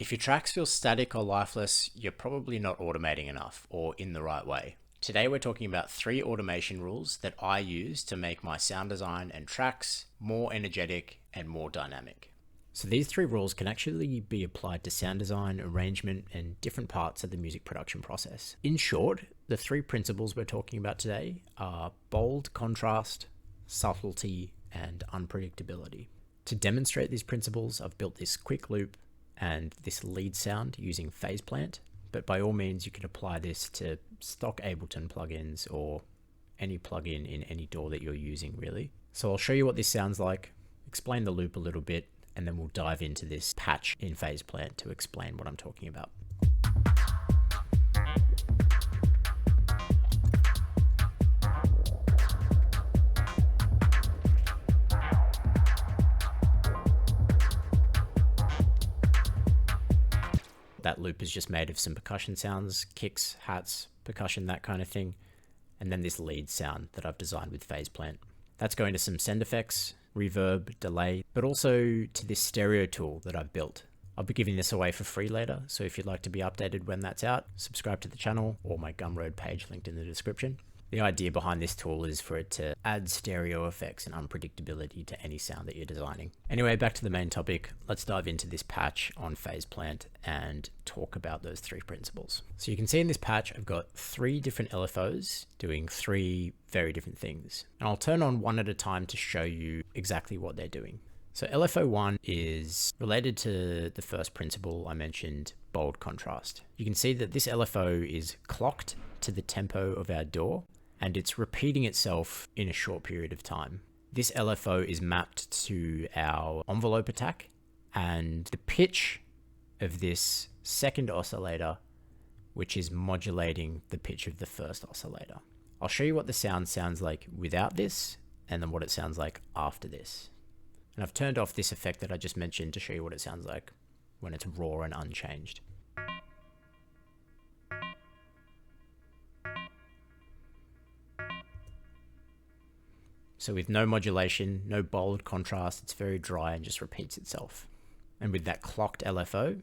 If your tracks feel static or lifeless, you're probably not automating enough or in the right way. Today we're talking about 3 automation rules that I use to make my sound design and tracks more energetic and more dynamic. So these 3 rules can actually be applied to sound design, arrangement, and different parts of the music production process. In short, the 3 principles we're talking about today are bold contrast, subtlety, and unpredictability. To demonstrate these principles, I've built this quick loop and this lead sound using phase plant, but by all means you can apply this to stock Ableton plugins or any plugin in any DAW that you're using really. So I'll show you what this sounds like, explain the loop a little bit, and then we'll dive into this patch in phase plant to explain what I'm talking about. That loop is just made of some percussion sounds, kicks, hats, percussion, that kind of thing, and then this lead sound that I've designed with phase plant. That's going to some send effects, reverb, delay, but also to this stereo tool that I've built. I'll be giving this away for free later, so if you'd like to be updated when that's out, subscribe to the channel or my Gumroad page linked in the description. The idea behind this tool is for it to add stereo effects and unpredictability to any sound that you're designing. Anyway, back to the main topic. Let's dive into this patch on phase plant and talk about those 3 principles. So you can see in this patch, I've got 3 different LFOs doing 3 very different things. And I'll turn on one at a time to show you exactly what they're doing. So LFO 1 is related to the first principle I mentioned, bold contrast. You can see that this LFO is clocked to the tempo of our DAW, and it's repeating itself in a short period of time. This LFO is mapped to our envelope attack, and the pitch of this second oscillator, which is modulating the pitch of the first oscillator. I'll show you what the sound sounds like without this, and then what it sounds like after this. And I've turned off this effect that I just mentioned to show you what it sounds like when it's raw and unchanged. So with no modulation, no bold contrast, it's very dry and just repeats itself. And with that clocked LFO,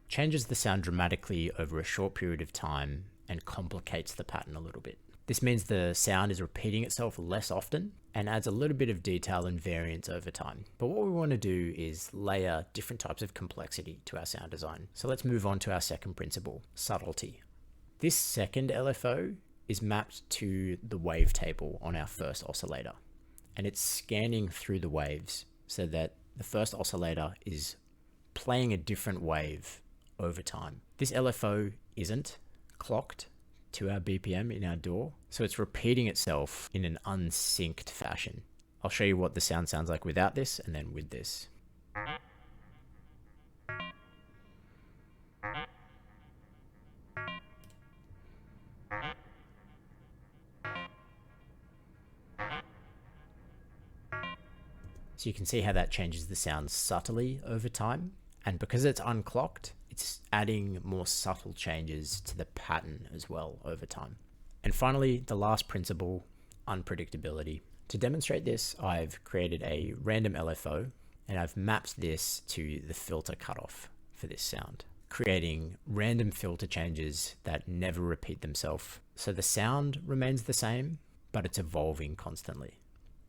changes the sound dramatically over a short period of time and complicates the pattern a little bit. This means the sound is repeating itself less often and adds a little bit of detail and variance over time. But what we want to do is layer different types of complexity to our sound design. So let's move on to our second principle, subtlety. This second LFO is mapped to the wave table on our first oscillator, and it's scanning through the waves so that the first oscillator is playing a different wave over time. This LFO isn't clocked to our BPM in our DAW, so it's repeating itself in an unsynced fashion. I'll show you what the sound sounds like without this and then with this. So you can see how that changes the sound subtly over time, and because it's unclocked, it's adding more subtle changes to the pattern as well over time. And finally, the last principle, unpredictability. To demonstrate this, I've created a random LFO and I've mapped this to the filter cutoff for this sound, creating random filter changes that never repeat themselves. So the sound remains the same, but it's evolving constantly.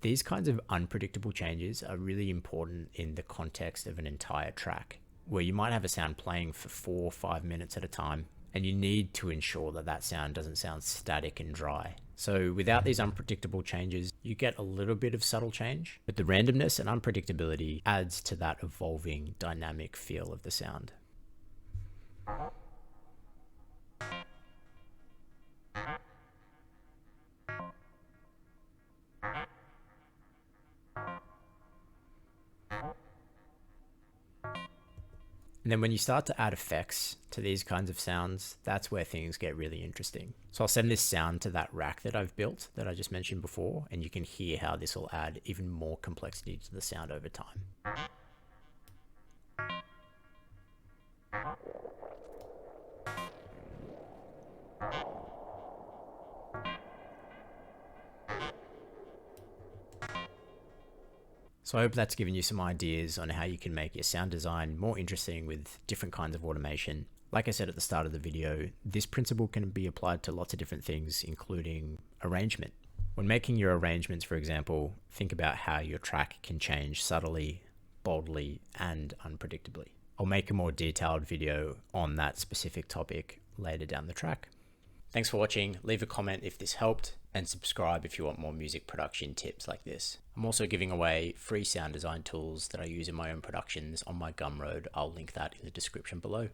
These kinds of unpredictable changes are really important in the context of an entire track, where you might have a sound playing for 4 or 5 minutes at a time, and you need to ensure that that sound doesn't sound static and dry. So without these unpredictable changes, you get a little bit of subtle change, but the randomness and unpredictability adds to that evolving dynamic feel of the sound. And then when you start to add effects to these kinds of sounds, that's where things get really interesting. So I'll send this sound to that rack that I've built that I just mentioned before, and you can hear how this will add even more complexity to the sound over time. So I hope that's given you some ideas on how you can make your sound design more interesting with different kinds of automation. Like I said at the start of the video, this principle can be applied to lots of different things, including arrangement. When making your arrangements, for example, think about how your track can change subtly, boldly, and unpredictably. I'll make a more detailed video on that specific topic later down the track. Thanks for watching. Leave a comment if this helped, and subscribe if you want more music production tips like this. I'm also giving away free sound design tools that I use in my own productions on my Gumroad. I'll link that in the description below.